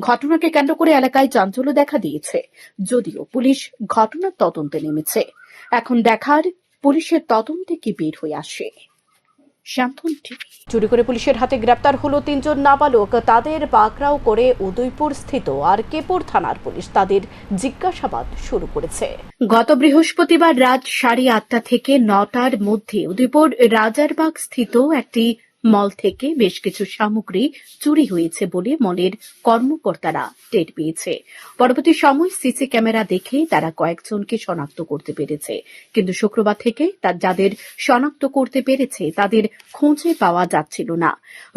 ঘটনাকে কেন্দ্র করে এলাকায় চাঞ্চল্য দেখা দিয়েছে, যদিও পুলিশ ঘটনার তদন্তে নেমেছে। এখন দেখার পুলিশের তদন্তে কি বের হয়ে আসে। চুরি করে পুলিশের হাতে গ্রেপ্তার হলো 3 জন নাবালক। তাদের পাকড়াও করে উদয়পুর স্থিত আরকেপুর থানার পুলিশ তাদের জিজ্ঞাসাবাদ শুরু করেছে। গত বৃহস্পতিবার রাত 8:30 থেকে 9টার মধ্যে উদয়পুর রাজারবাগ স্থিত একটি মল থেকে বেশ কিছু সামগ্রী চুরি হয়েছে বলে মলের কর্মকর্তারা টের পেয়েছে। পরবর্তী সময় সিসি ক্যামেরা দেখে তারা কয়েকজনকে শনাক্ত করতে পেরেছে, কিন্তু শুক্রবার থেকে যাদের শনাক্ত করতে পেরেছে তাদের খুঁজে পাওয়া যাচ্ছিল না।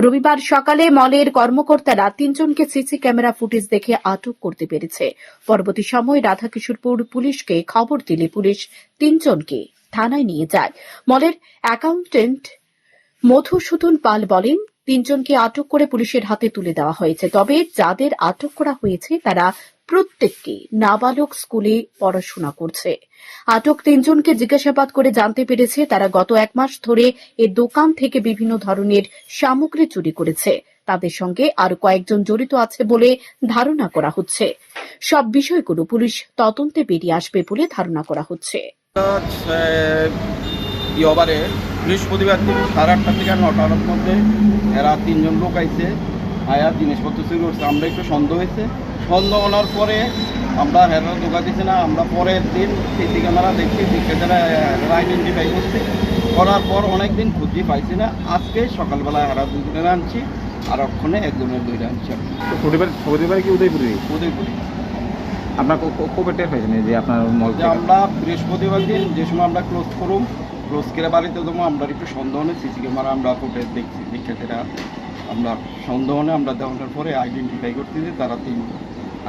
রবিবার সকালে মলের কর্মকর্তারা 3 জনকে সিসি ক্যামেরা ফুটেজ দেখে আটক করতে পেরেছে। পরবর্তী সময় রাধাকিশোরপুর পুলিশকে খবর দিলে পুলিশ 3 জনকে থানায় নিয়ে যায়। মলের অ্যাকাউন্টেন্ট মধুসূদন পাল বলেন, 3 জনকে আটক করে পুলিশের হাতে তুলে দেওয়া হয়েছে। তবে যাদের আটক করা হয়েছে তারা প্রত্যেককে নাবালক স্কুলে পড়াশোনা করছে। আটক 3 জনকে জিজ্ঞাসাবাদ করে জানতে পেরেছে তারা গত 1 মাস ধরে এ দোকান থেকে বিভিন্ন ধরনের সামগ্রী চুরি করেছে। তাদের সঙ্গে আরো কয়েকজন জড়িত আছে বলে ধারণা করা হচ্ছে। সব বিষয়গুলো পুলিশ তদন্তে বেরিয়ে আসবে বলে ধারণা করা হচ্ছে। বৃহস্পতিবার দিন 8:30 থেকে 9টার মধ্যে এরা 3 জন লোক আইছে, আয়া জিনিসপত্র চুরি করছে। আমরা একটু সন্দেহ হয়েছে, সন্দেহ হওয়ার পরে আমরা হেরা ধোকা দিচ্ছি না। আমরা পরের দিন সিসি ক্যামেরা দেখছি, যারা আইডেন্টিফাই করছে, করার পর অনেকদিন খুঁজি পাইছি না। আজকে সকালবেলা হেরা 2 জনের আনছি, আর ওখানে 1 জনের 2টা আনছি। প্রতিবার কি উদয়পুরে? উদয়পুরে। আপনার কবে টের পাইছেন যে আপনার মল থেকে? আমরা বৃহস্পতিবার দিন যে সময় আমরা ক্লোজ করুম, ক্লোজ করে বাড়িতে দেবো, আমরা একটু সন্দেহ নেই সিসি ক্যামেরা আমরা ফুটেজ দেখছি, শিক্ষার্থীরা আমরা সন্দেহ নেই, আমরা দেওয়ার পরে আইডেন্টিফাই করতেছি তারা 3 জন।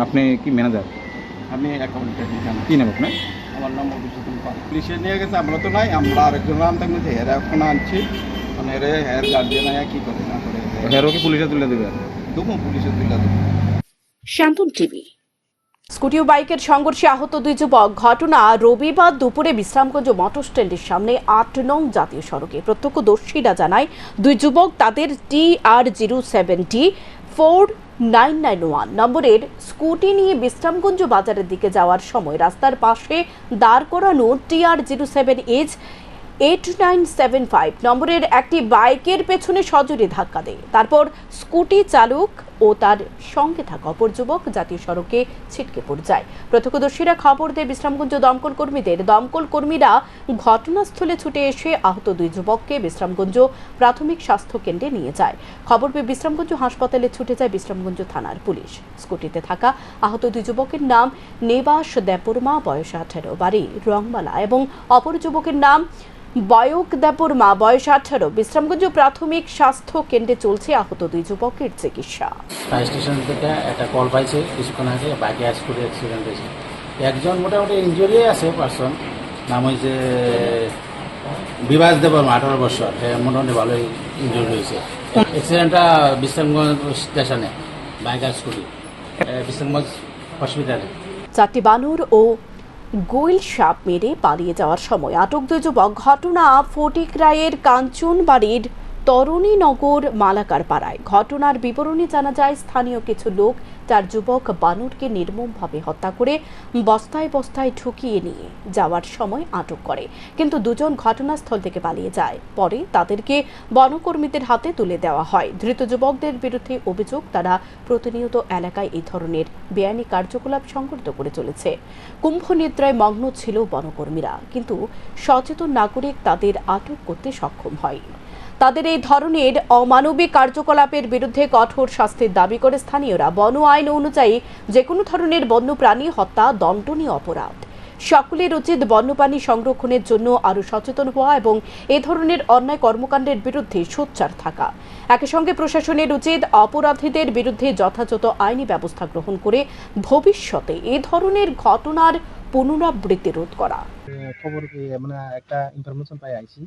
আপনি কি ম্যানেজার? আমি অ্যাকাউন্টেন্ট। কি নাম আপনার? আমার নাম মধুসূদন পাল। পুলিশে নিয়ে গেছে, আমরা তো নাই, আমরা আরেকজন রাম থাকতে হেরা এখন আনছি, মানে হের গার্জিয়ান আয়া কি করে না করে হেরো কি পুলিশে তুলে দেবে? দেবো, পুলিশে তুলে দেবো। শান্তন টিভি। স্কুটি ও বাইকের সংঘর্ষে আহত 2 যুবক। ঘটনা রবিবার দুপুরে বিশ্রামগঞ্জ মোটর স্ট্যান্ডের সামনে 8 নং জাতীয় সড়কে। প্রত্যক্ষদর্শীরা জানায় 2 যুবক তাদের TR070-4991 নম্বরের স্কুটি নিয়ে বিশ্রামগঞ্জ বাজারের দিকে যাওয়ার সময় রাস্তার পাশে দাঁড় করানো TR07H8975 নম্বরের একটি বাইকের পেছনে সজোরে ধাক্কা দেয়। তারপর স্কুটি চালক ও তার সঙ্গে থাকা অপর যুবক জাতীয় সড়কে ছিটকে পড়ে যায়। প্রত্যক্ষদর্শীরা খবর দেয় বিশ্রামগঞ্জ দমকল কর্মীদের। দমকল কর্মীরা ঘটনাস্থলে ছুটে এসে আহত 2 যুবককে বিশ্রামগঞ্জ প্রাথমিক স্বাস্থ্য কেন্দ্রে নিয়ে যায়। খবর পেয়ে বিশ্রামগঞ্জ হাসপাতালে ছুটে যায় বিশ্রামগঞ্জ থানার পুলিশ। স্কুটিতে থাকা আহত 2 যুবকের নাম নেবাস দেববর্মা, বয়স 18, বাড়ি রংমালা, এবং অপর যুবকের নাম বয়ক দেববর্মা, বয়স 18। বিশ্রামগঞ্জ প্রাথমিক স্বাস্থ্য কেন্দ্রে চলছে আহত 2 যুবকের চিকিৎসা। ফায়ার স্টেশন থেকে একটা কল পাইছে কিছুক্ষণ আগে, বাইকে স্কুটি অ্যাক্সিডেন্ট হয়েছে। একজন মোটামুটি ইঞ্জুরি আছে পার্সন, নাম হয়েছে বিভাস দেববর্মা, 18 বছর। মোটামুটি ভালোই ইঞ্জুরি হয়েছে। অ্যাক্সিডেন্টটা বিশ্রামগঞ্জ স্টেশনে, বাইক আর স্কুটি, বিশ্রামগঞ্জ হসপিটালে। 4টি বানর ও গোয়েল সাপ মেরে পালিয়ে যাওয়ার সময় আটক 2 যুবক। ঘটনা ফটিকরায়ের কাঞ্চনবাড়ির তরুণীনগর মালাকার পাড়ায়। ঘটনার বিবরণী জানা যায়, স্থানীয় কিছু লোক 4 যুবক বানরকে নির্মমভাবে হত্যা করে বস্তায় বস্তায় ঢুকিয়ে নিয়ে যাওয়ার সময় আটক করে, কিন্তু 2 জন ঘটনাস্থল থেকে পালিয়ে যায়। পরে তাদেরকে বনকর্মীদের হাতে তুলে দেওয়া হয়। ধৃত যুবকদের বিরুদ্ধে অভিযোগ, তারা প্রতিনিয়ত এলাকায় এই ধরনের বেআইনি কার্যকলাপ সংঘটিত করে চলেছে। কুম্ভ নিদ্রায় মগ্ন ছিল বনকর্মীরা, কিন্তু সচেতন নাগরিক তাদের আটক করতে সক্ষম হয়। তাদের এই ধরনের অমানবিক কার্যকলাপের বিরুদ্ধে কঠোর শাস্তির দাবি করে স্থানীয়রা। বন আইন অনুযায়ী যে কোনো ধরনের বন্যপ্রাণী হত্যা দণ্ডনীয় অপরাধ। সকলের উচিত বন্যপ্রাণী সংরক্ষণের জন্য আরও সচেতন হওয়া এবং এ ধরনের অন্যায় কর্মকাণ্ডের বিরুদ্ধে সোচ্চার থাকা। একই সঙ্গে প্রশাসনের উচিত অপরাধীদের বিরুদ্ধে যথাযথ আইনি ব্যবস্থা গ্রহণ করে ভবিষ্যতে এ ধরনের ঘটনার পুনরাবৃত্তি রোধ করা। খবর পেয়ে মানে একটা ইনফরমেশন পাই আইছি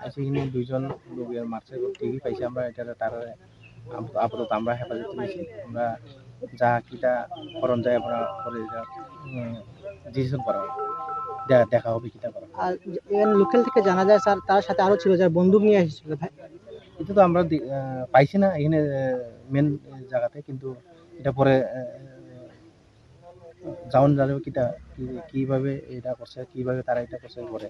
এখানে 2 জন লোকের মারছে, টিভি পাইছি আমরা। এটা তার আপাতত আমরা হেফাজতে নিয়েছি। আমরা যা কিটা করণ যায় আমরা পরে ডিসিশন করা হবে, দেখা হবে কিটা করা। আর লোকাল থেকে জানা যায় স্যার তার সাথে আরো ছিল যারা বন্দুক নিয়ে এসেছিল। এটা তো আমরা পাইছি না এখানে মেন জায়গাতে, কিন্তু এটা পরে যাওন যাবে কিভাবে এটা করছে, কিভাবে তারা এটা করছে পরে।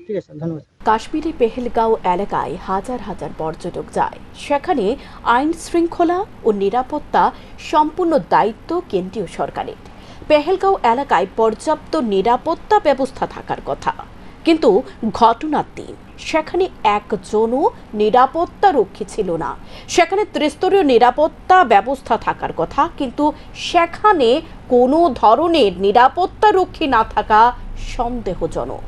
ঠিক আছে, ধন্যবাদ। কাশ্মীরি পেহেলগাঁও এলাকায় হাজার হাজার পর্যটক যায়। সেখানে আইন শৃঙ্খলা ও নিরাপত্তা সম্পূর্ণ দায়িত্ব কেন্দ্রীয় সরকারের। পেহেলগাঁও এলাকায় পর্যাপ্ত নিরাপত্তা ব্যবস্থা থাকার কথা, কিন্তু ঘটনার দিন সেখানে একজনও নিরাপত্তা রক্ষী ছিল না। সেখানে ত্রিস্তরীয় নিরাপত্তা ব্যবস্থা থাকার কথা, কিন্তু সেখানে কোনো ধরনের নিরাপত্তা রক্ষী না থাকা সন্দেহজনক।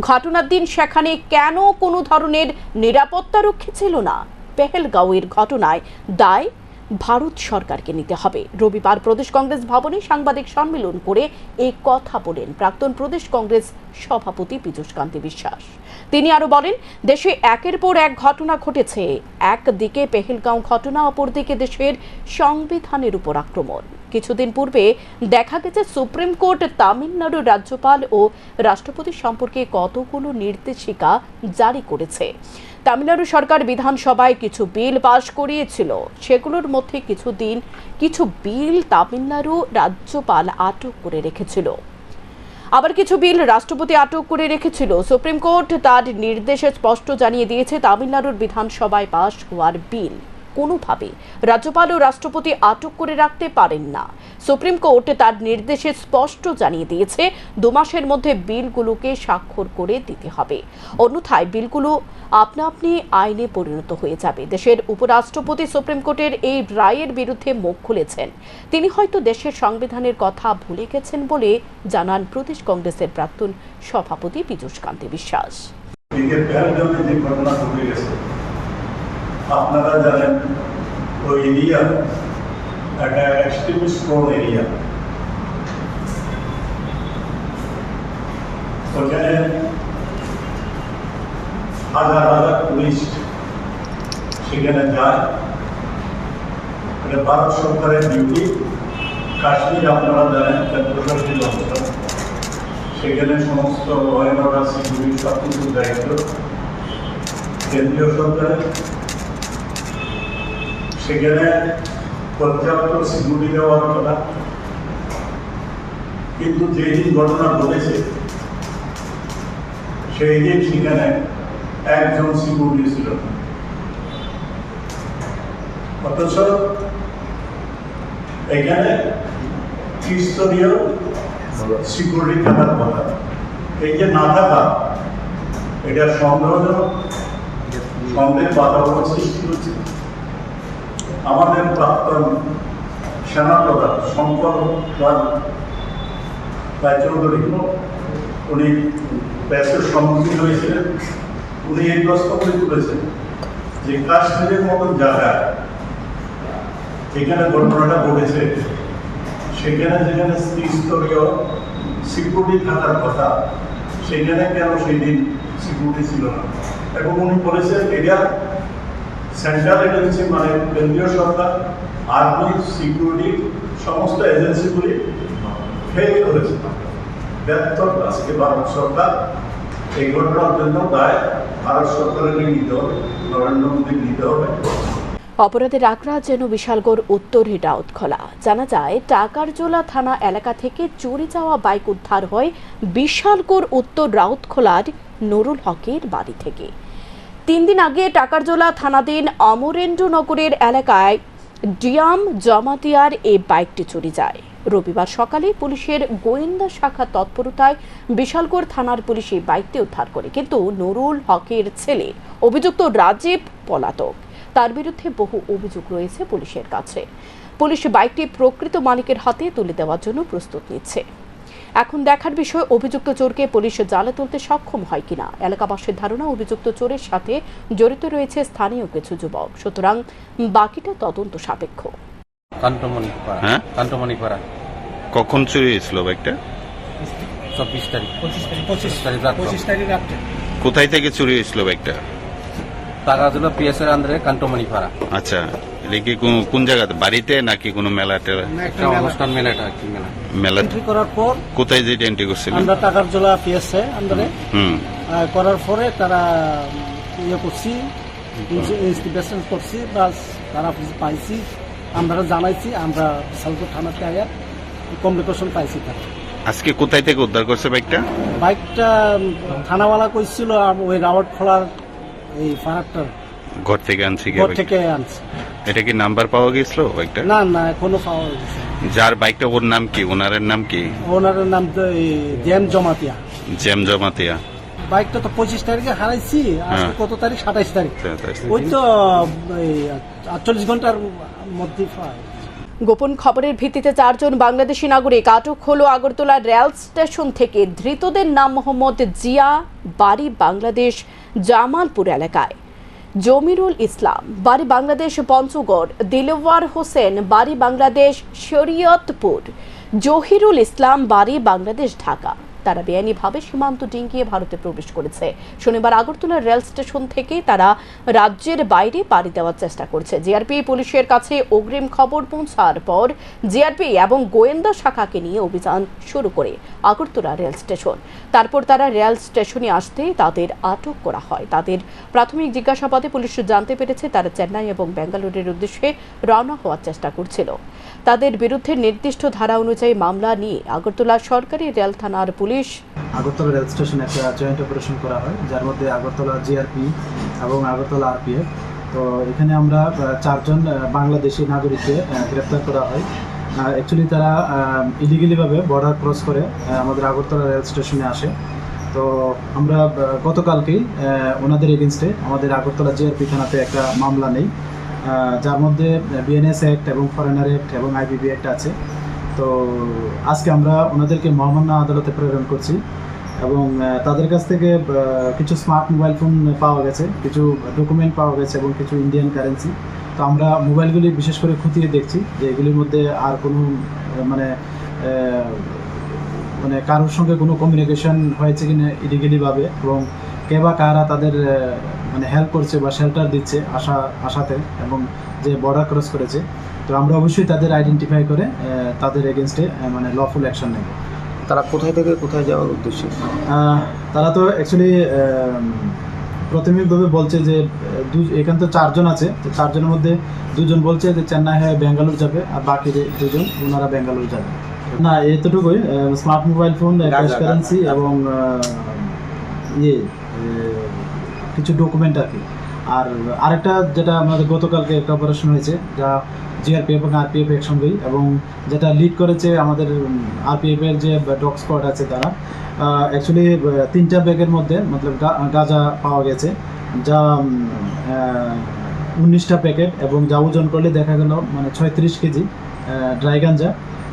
ঘটনার দিন সেখানে কেন কোনো ধরনের নিরাপত্তা রক্ষী ছিল না? পেহেলগাঁওয়ের ঘটনায় দায় ভারত সরকারকে নিতে হবে। রবিবার প্রদেশ কংগ্রেস ভবনে সাংবাদিক সম্মেলন করে এই কথা বলেন প্রাক্তন প্রদেশ কংগ্রেস সভাপতি পীযূষ কান্তি বিশ্বাস। তিনি আরো বলেন, দেশে একের পর এক ঘটনা ঘটেছে। একদিকে পেহেলগাঁও ঘটনা, অপরদিকে দেশের সংবিধানের উপর আক্রমণ। কিছুদিন পূর্বে দেখা গেছে সুপ্রিম কোর্ট তামিলনাড়ুর রাজ্যপাল ও রাষ্ট্রপতি সম্পর্কে কতগুলো নির্দেশিকা জারি করেছে। তামিলনাড়ু সরকার বিধানসভায় কিছু বিল পাশ করিয়েছিল, সেগুলোর মধ্যে কিছু বিল তামিলনাড়ু রাজ্যপাল আটক করে রেখেছিল, আবার কিছু বিল রাষ্ট্রপতি আটক করে রেখেছিল। সুপ্রিম কোর্ট তার নির্দেশে স্পষ্ট জানিয়ে দিয়েছে, তামিলনাড়ুর বিধানসভায় পাশ হওয়ার বিল কোনোভাবে রাজ্যপাল ও রাষ্ট্রপতি আটক করে রাখতে পারেন না। সুপ্রিম কোর্ট তার নির্দেশে স্পষ্ট জানিয়ে দিয়েছে, 2 মাসের মধ্যে বিলগুলোকে স্বাক্ষর করে দিতে হবে, অন্যথায় বিলগুলো আপনা আপনি আইনে পরিণত হয়ে যাবে। দেশের উপরাষ্ট্রপতি সুপ্রিম কোর্টের এই রায়ের বিরুদ্ধে মুখ খুলেছেন। তিনি হয়তো দেশের সংবিধানের কথা ভুলে গেছেন বলে জানান প্রদেশ কংগ্রেসের প্রাক্তন সভাপতি পীযূষ কান্তি বিশ্বাস। আপনারা জানেন ওই এরিয়া একটা এক্সট্রিমিস্ট প্রোন এরিয়া। ওখানে হাজার হাজার টুরিস্ট সেখানে যায়। এটা ভারত সরকারের ডিউটি। কাশ্মীর আপনারা জানেন কেন্দ্রশাসিত অঞ্চল, সেখানে সমস্ত ল অ্যান্ড অর্ডার, সিকিউরিটি সব কিছুর দায়িত্ব কেন্দ্রীয় সরকারের। সেখানে পর্যাপ্ত সিকিউরিটি দেওয়ার কথা, কিন্তু যেদিন ঘটনা ঘটেছে সেই দিন সেখানে একজন সিকিউরিটি ছিল। অথচ এখানে ত্রিস্তরীয় সিকিউরিটি থাকার কথা, এই যে না থাকা, এটা সন্দেহজনক, সন্দেহের বাতাবরণ সৃষ্টি হচ্ছে। আমাদের প্রাক্তন সেনাপ্রধান শঙ্কর রায়চৌধুরী উনি প্রেসের সম্মুখীন হয়েছিলেন। উনি এই প্রশ্ন করে তুলেছেন যে কাশ্মীরের মতন জায়গায় যেখানে ঘটনাটা ঘটেছে, সেখানে যেখানে ত্রিস্তরীয় সিকিউরিটি থাকার কথা, সেখানে কেন সেই দিন সিকিউরিটি ছিল না। এবং উনি বলেছেন এটা সেন্ট্রাল এজেন্সি, মানে কেন্দ্রীয় সরকার, আর্মি, সিকিউরিটি সমস্ত এজেন্সিগুলি ফেল করেছে, ব্যর্থ। আজকে ভারত সরকার এই ঘটনার জন্য দায় ভারত সরকারকে নিতে হবে, নরেন্দ্র মোদী নিতে হবে। অপরাধের আগ্রা যেন বিশালগড় উত্তরে রাউতখোলা। জানা যায় টাকারজোলা থানা এলাকা থেকে চুরি যাওয়া বাইক উদ্ধার হয় বিশালগড় উত্তর রাউতখোলার নুরুল হকের বাড়ি থেকে। 3 দিন আগে টাকারজোলা থানাধীন অমরেন্দ্রনগরের এলাকায় ডিয়াম জমাতিয়ার এই বাইকটি চুরি যায়। রবিবার সকালে পুলিশের গোয়েন্দা শাখা তৎপরতায় বিশালগড় থানার পুলিশ এই বাইকটি উদ্ধার করে, কিন্তু নুরুল হকের ছেলে অভিযুক্ত রাজীব পলাতক। তার বিরুদ্ধে বহু অভিযোগ রয়েছে পুলিশের কাছে। পুলিশ বাইকটি প্রকৃত মালিকের হাতে তুলে দেওয়ার জন্য প্রস্তুত নিচ্ছে। এখন দেখার বিষয় অভিযুক্ত চোরকে পুলিশ জালে তুলতে সক্ষম হয় কিনা। এলাকাবাসীর ধারণা অভিযুক্ত চোরের সাথে জড়িত রয়েছে স্থানীয় কিছু যুবক, সুতরাং বাকিটা তদন্ত সাপেক্ষ। কান্তমণিপাড়া কখন চুরি হয়েছিল বাইকটা? 24 তারিখ 25 তারিখ রাত্রে। কোথায় থেকে চুরি হয়েছিল বাইকটা? টাকারজোলা পিএসের আন্ডারে কান্তমণিপাড়া। আচ্ছা, এটা কি কোন জায়গাতে, বাড়িতে নাকি কোনো মেলা টেলা? একটা অনুষ্ঠান, মেলাটা কি মেলা এন্ট্রি করার পর কোথায় যেটা এন্ট্রি করছিলেন? আমরা টাকারজোলা পিএসএ আন্ডারে করার পরে তারা ইয়ে করছি, ইনভেস্টিগেশন করছি, বাস তারা পাইছি, আমরা জানাইছি, আমরা বিশালগড় থানাতে আয়ার কমিউনিকেশন পাইছি। তারা আজকে কোথায় থেকে উদ্ধার করছে বাইকটা? বাইকটা থানাওয়ালা কইছিল ওই রাওয়াট খোলার এই ফারাকটার ঘর থেকে আনছি। ঘর থেকে আনছে। এটা কি নাম্বার পাওয়া গেছিল বাইকটা? না না, এখনো পাওয়া গেছে। যার বাইকটা, ওর নাম কি? ওনারের নাম কি? ওনারের নাম তো জ্যাম জমাতিয়া। জ্যাম জমাতিয়া। বাইকটা তো 25 তারিখে হারাইছি, আজকে কত তারিখ? 27 তারিখ। ওই তো 48 ঘন্টার মধ্যে পাই। গোপন খবরের ভিত্তিতে 4 জন বাংলাদেশি নাগরিক আটক হলো আগরতলা রেল স্টেশন থেকে। ধৃতদের নাম মোহাম্মদ জিয়া, বাড়ি বাংলাদেশ জামালপুর এলাকায়; জমিরুল ইসলাম, বাড়ি বাংলাদেশ পঞ্চগড়; দিলওয়ার হোসেন, বাড়ি বাংলাদেশ শরীয়তপুর; জহিরুল ইসলাম, বাড়ি বাংলাদেশ ঢাকা। তারা বেআইনিভাবে সীমান্ত ডিঙ্গিয়ে ভারতে প্রবেশ করেছে। শনিবার আগরতলা রেল স্টেশন থেকে তারা রাজ্যের বাইরে পাড়ি দেওয়ার চেষ্টা করছে। জিআরপি পুলিশের কাছে অগ্রিম খবর পৌঁছার পর জিআরপি এবং গোয়েন্দা শাখাকে নিয়ে অভিযান শুরু করে আগরতলা রেল স্টেশন। তারপর তারা রেল স্টেশনে আসতে তাদের আটক করা হয়। তাদের প্রাথমিক জিজ্ঞাসাবাদে পুলিশ জানতে পেরেছে তারা চেন্নাই এবং বেঙ্গালুরুর উদ্দেশ্যে রওনা হওয়ার চেষ্টা করছিল। তাদের বিরুদ্ধে নির্দিষ্ট ধারা অনুযায়ী মামলা নিয়ে আগরতলা সরকারি রেল থানার পুলিশ আগরতলা রেল স্টেশনে একটা জয়েন্ট অপারেশন করা হয়, যার মধ্যে আগরতলা জিআরপি এবং আগরতলা আরপিএফ। তো এখানে আমরা 4 জন বাংলাদেশি নাগরিককে গ্রেপ্তার করা হয়। অ্যাকচুয়ালি তারা ইলিগালিভাবে বর্ডার ক্রস করে আমাদের আগরতলা রেল স্টেশনে আসে। তো আমরা গতকালকেই ওনাদের এগেনস্টে আমাদের আগরতলা জিআরপি থানাতে একটা মামলা নেই, যার মধ্যে বিএনএস অ্যাক্ট এবং ফরেনার অ্যাক্ট এবং আইবিবি অ্যাক্ট আছে। তো আজকে আমরা ওনাদেরকে মহামান্য আদালতে প্রেরণ করছি এবং তাদের কাছ থেকে কিছু স্মার্ট মোবাইল ফোন পাওয়া গেছে, কিছু ডকুমেন্ট পাওয়া গেছে এবং কিছু ইন্ডিয়ান কারেন্সি। তো আমরা মোবাইলগুলি বিশেষ করে খতিয়ে দেখছি যে এগুলির মধ্যে আর কোনো মানে কারোর সঙ্গে কোনো কমিউনিকেশন হয়েছে কিনা ইলিগালিভাবে, এবং কে বা কারা তাদের মানে হেল্প করছে বা শেল্টার দিচ্ছে আশাতে, এবং যে বর্ডার ক্রস করেছে। তো আমরা অবশ্যই তাদের আইডেন্টিফাই করে তাদের এগেনস্টে মানে লফুল অ্যাকশন নেব। তারা কোথায় থেকে কোথায় যাওয়ার উদ্দেশ্যে? তারা তো অ্যাকচুয়ালি প্রাথমিকভাবে বলছে যে এখানে তো 4 জন আছে, তো 4 জনের মধ্যে 2 জন বলছে যে চেন্নাই হয়ে ব্যাঙ্গালোর যাবে, আর বাকি 2 জন ওনারা ব্যাঙ্গালোর যাবে। না, এতটুকুই, smart mobile phone, cash currency এবং কিছু ডকুমেন্ট আর কি। আর আরেকটা যেটা আমাদের গতকালকে একটা অপারেশন হয়েছে, যা জিআরপিএফ এবং আরপিএফ একসঙ্গেই, এবং যেটা লিড করেছে আমাদের আরপিএফের যে ডগ স্কোয়াড আছে তারা। অ্যাকচুয়ালি 3টা ব্যাগের মধ্যে মতলব গাঁজা পাওয়া গেছে, যা 19টা প্যাকেট, এবং যা ওজন করলে দেখা গেল মানে 36 কেজি ড্রাই গাঞ্জা।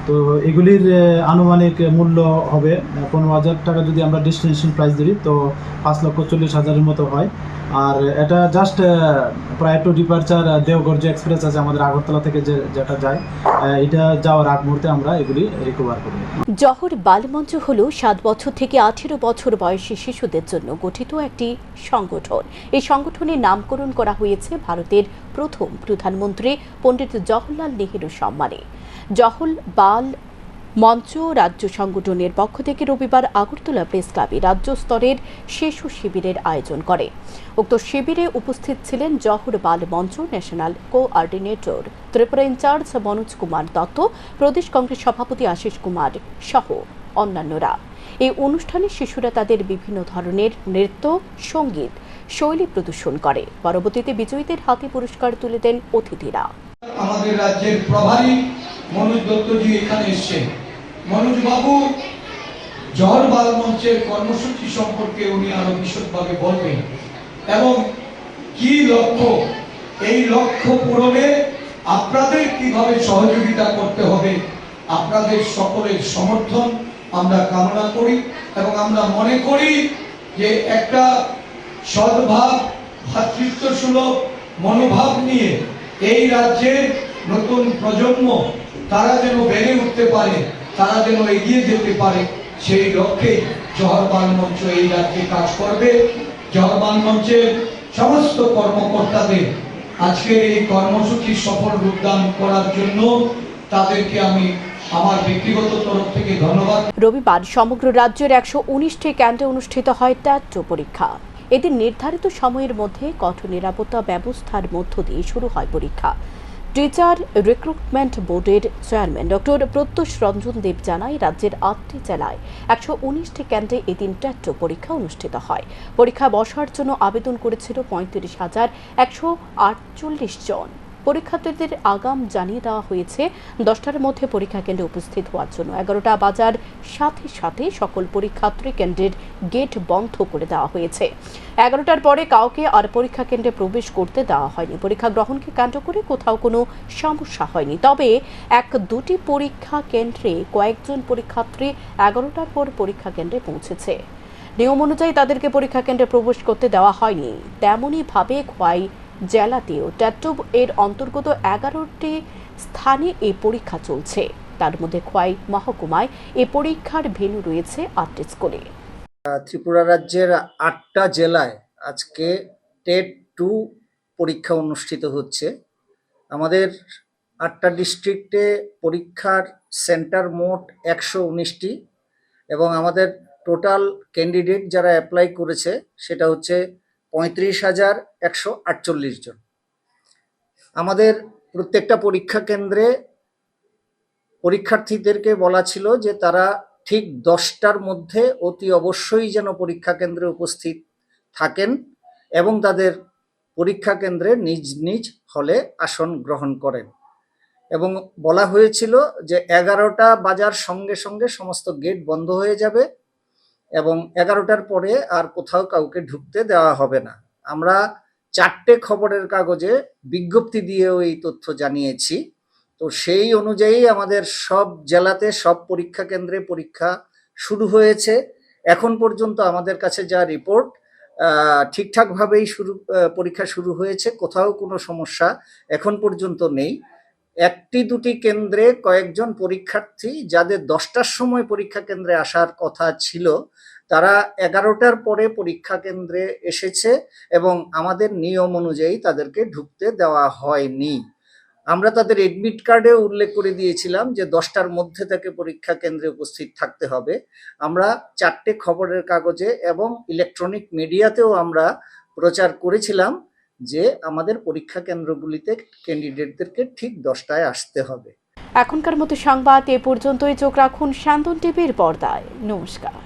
তো এগুলির আনুমানিক মূল্য হবে 15,000 টাকা। যদি আমরা ডেস্টিনেশন প্রাইস ধরি তো 5,40,000-এর মতো হয়। আর এটা জাস্ট প্রায় টু ডিপারচার দেওঘর যে এক্সপ্রেস আছে আমাদের আগরতলা থেকে যেটা যায়, এটা যাওয়ার আগ মুহূর্তে আমরা এগুলি রিকভার করি। জহর বালমঞ্চ হল 7 বছর থেকে 18 বছর বয়সী শিশুদের জন্য গঠিত একটি সংগঠন। এই সংগঠনের নামকরণ করা হয়েছে ভারতের প্রথম প্রধানমন্ত্রী পণ্ডিত জওহরলাল নেহেরুর সম্মানে। জহর বাল মঞ্চ রাজ্য সংগঠনের পক্ষ থেকে রবিবার আগরতলা প্রেস ক্লাবে রাজ্য স্তরের শিশু শিবিরের আয়োজন করে। উক্ত শিবিরে উপস্থিত ছিলেন Jawahar Bal Manch national coordinator Tripura incharge Manoj Kumar Dutta, Pradesh Congress সভাপতি আশিস কুমার সহ অন্যান্যরা। এই অনুষ্ঠানে শিশুরা তাদের বিভিন্ন ধরনের নৃত্য, সঙ্গীত, শৈলী প্রদর্শন করে। পরবর্তীতে বিজয়ীদের হাতে পুরস্কার তুলে দেন অতিথিরা। আমাদের রাজ্যের প্রভারী মনোজ দত্তজি এখানে এসেছেন। মনোজ বাবু জহর বাল মঞ্চের কর্মসূচি সম্পর্কে উনি আরো বিশদভাবে বলবেন এবং কি লক্ষ্য, এই লক্ষ্য পূরণে আপনাদের কিভাবে সহযোগিতা করতে হবে, আপনাদের সকলের সমর্থন আমরা কামনা করি এবং আমরা মনে করি যে একটা সদ্ভাব, ভ্রাতৃত্বসুলভ মনোভাব নিয়ে এই রাজ্যের নতুন প্রজন্ম তারা যেন বেড়ে উঠতে পারে, তারা যেন এগিয়ে যেতে পারে, সেই লক্ষ্যে জহর বাল মঞ্চ এই রাজ্যে কাজ করবে। জহর বাল মঞ্চের সমস্ত কর্মকর্তাদের আজকের এই কর্মসূচি সফল রূপদান করার জন্য তাদেরকে আমি আমার ব্যক্তিগত তরফ থেকে ধন্যবাদ। রবিবার সমগ্র রাজ্যের 119টি কেন্দ্রে অনুষ্ঠিত হয় ট্যাট পরীক্ষা। এদিন নির্ধারিত সময়ের মধ্যে কঠোর নিরাপত্তা ব্যবস্থার মধ্য দিয়ে শুরু হয় পরীক্ষা। টিচার রিক্রুটমেন্ট বোর্ডের চেয়ারম্যান ডক্টর প্রত্যুষ রঞ্জন দেব জানায়, রাজ্যের 8টি জেলায় 119টি কেন্দ্রে এদিন ট্যাট পরীক্ষা অনুষ্ঠিত হয়। পরীক্ষা বসার জন্য আবেদন করেছিল 35,148 জন। পরীক্ষার্থীদের আগাম জানিয়ে দেওয়া হয়েছে 10টার মধ্যে পরীক্ষা কেন্দ্রে উপস্থিত হওয়ার জন্য। 11টা বাজার সাথে সাথে সকল পরীক্ষার্থী কেন্দ্রের গেট বন্ধ করে দেওয়া হয়েছে। 11টার পরে কাউকে আর পরীক্ষা কেন্দ্রে প্রবেশ করতে দেওয়া হয়নি। পরীক্ষা গ্রহণকে কেন্দ্র করে কোথাও কোনো সমস্যা হয়নি। তবে 1-2টি পরীক্ষা কেন্দ্রে কয়েকজন পরীক্ষার্থী 11টার পর পরীক্ষা কেন্দ্রে পৌঁছেছে। নিয়ম অনুযায়ী তাদেরকে পরীক্ষা কেন্দ্রে প্রবেশ করতে দেওয়া হয়নি। তেমনই ভাবে খোয়াই জেলাতেও ট্যাট এর অন্তর্গত 11টি স্থানে এই পরীক্ষা চলছে। তার মধ্যে খোয়াই মহকুমায় এই পরীক্ষার ভেন্যু রয়েছে 8টি স্কুলে। ত্রিপুরা রাজ্যের 8টা জেলায় আজকে টেট 2 পরীক্ষা অনুষ্ঠিত হচ্ছে। আমাদের 8টা ডিস্ট্রিক্টে পরীক্ষার সেন্টার মোট 119টি এবং আমাদের টোটাল ক্যান্ডিডেট যারা অ্যাপ্লাই করেছে সেটা হচ্ছে 35,148 জন। আমাদের প্রত্যেকটা পরীক্ষা কেন্দ্রে পরীক্ষার্থীদেরকে বলা ছিল যে তারা ঠিক 10টার মধ্যে অতি অবশ্যই যেন পরীক্ষা কেন্দ্রে উপস্থিত থাকেন এবং তাদের পরীক্ষা কেন্দ্রে নিজ নিজ হলে আসন গ্রহণ করেন। এবং বলা হয়েছিল যে 11টা বাজার সঙ্গে সঙ্গে সমস্ত গেট বন্ধ হয়ে যাবে এবং 11টার পরে আর কোথাও কাউকে ঢুকতে দেওয়া হবে না। আমরা 4টে খবরের কাগজে বিজ্ঞপ্তি দিয়েও এই তথ্য জানিয়েছি। তো সেই অনুযায়ী আমাদের সব জেলাতে সব পরীক্ষা কেন্দ্রে পরীক্ষা শুরু হয়েছে। এখন পর্যন্ত আমাদের কাছে যা রিপোর্ট, ঠিকঠাকভাবেই পরীক্ষা শুরু হয়েছে, কোথাও কোনো সমস্যা এখন পর্যন্ত নেই। 1-2টি কেন্দ্রে কয়েকজন পরীক্ষার্থী যাদের 10টার সময় পরীক্ষা কেন্দ্রে আসার কথা ছিল তারা 11টার পরে পরীক্ষা কেন্দ্রে এসেছে এবং আমাদের নিয়ম অনুযায়ী তাদেরকে ঢুকতে দেওয়া হয়নি। আমরা তাদের এডমিট কার্ডে উল্লেখ করে দিয়েছিলাম যে 10টার মধ্যে তাকে পরীক্ষা কেন্দ্রে উপস্থিত থাকতে হবে। আমরা 4টে খবরের কাগজে এবং ইলেকট্রনিক মিডিয়াতেও আমরা প্রচার করেছিলাম যে আমাদের পরীক্ষা কেন্দ্রগুলিতে ক্যান্ডিডেটদেরকে ঠিক 10টায় আসতে হবে। এখনকার মতো সংবাদ এ পর্যন্তই। চোখ রাখুন শান্তন টিভির পর্দায়। নমস্কার।